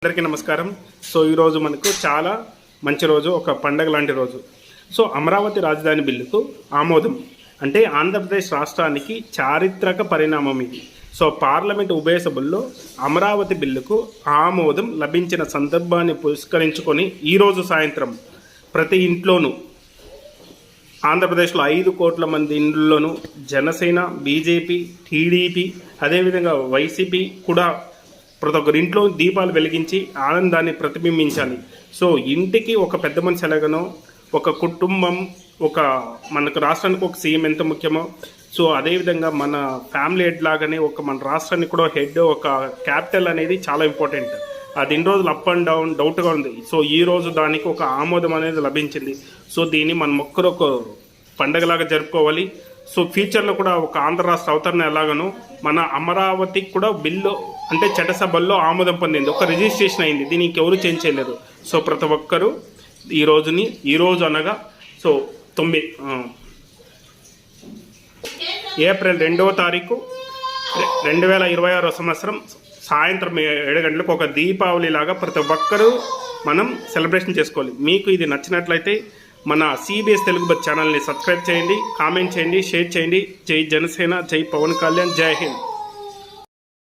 అందరికీ నమస్కారం. సో ఈరోజు మనకు చాలా మంచి రోజు, ఒక పండగ లాంటి రోజు. సో అమరావతి రాజధాని బిల్లుకు ఆమోదం అంటే ఆంధ్రప్రదేశ్ రాష్ట్రానికి చారిత్రక పరిణామం ఇది. సో పార్లమెంట్ ఉభయ సభల్లో అమరావతి బిల్లుకు ఆమోదం లభించిన సందర్భాన్ని పురస్కరించుకొని ఈరోజు సాయంత్రం ప్రతి ఇంట్లోనూ, ఆంధ్రప్రదేశ్లో 5 కోట్ల మంది ఇండ్లలోనూ జనసేన, బీజేపీ, టీడీపీ, అదేవిధంగా వైసీపీ కూడా ప్రతి ఒక్కరి ఇంట్లో దీపాలు వెలిగించి ఆనందాన్ని ప్రతిబింబించాలి. సో ఇంటికి ఒక పెద్ద మనిషి ఎలాగనో, ఒక కుటుంబం, మనకు రాష్ట్రానికి ఒక సీఎం ఎంత ముఖ్యమో, సో అదేవిధంగా మన ఫ్యామిలీ హెడ్ లాగానే మన రాష్ట్రానికి కూడా హెడ్, ఒక క్యాపిటల్ అనేది చాలా ఇంపార్టెంట్. అది ఇన్ని రోజులు అప్ అండ్ డౌన్ డౌట్గా ఉంది. సో ఈ రోజు దానికి ఒక ఆమోదం అనేది లభించింది. సో దీన్ని మనం ఒక పండగలాగా జరుపుకోవాలి. సో ఫ్యూచర్లో కూడా ఒక ఆంధ్ర రాష్ట్ర అవతరణ ఎలాగనో మన అమరావతికి కూడా బిల్లు అంటే చట్టసభల్లో ఆమోదం పొందింది, ఒక రిజిస్ట్రేషన్ అయింది. దీనికి ఎవరు చేంజ్ చేయలేరు. సో ప్రతి ఒక్కరూ ఈరోజు అనగా సో ఏప్రిల్ 2వ తారీఖు 2026 సంవత్సరం సాయంత్రం 7 గంటలకు ఒక దీపావళి లాగా ప్రతి ఒక్కరూ మనం సెలబ్రేషన్ చేసుకోవాలి. మీకు ఇది నచ్చినట్లయితే మన సిబిఎస్ తెలుగు బస్ ఛానల్ని సబ్స్క్రైబ్ చేయండి, కామెంట్ చేయండి, షేర్ చేయండి. జై జనసేన, జై పవన్ కళ్యాణ్, జై హింద్.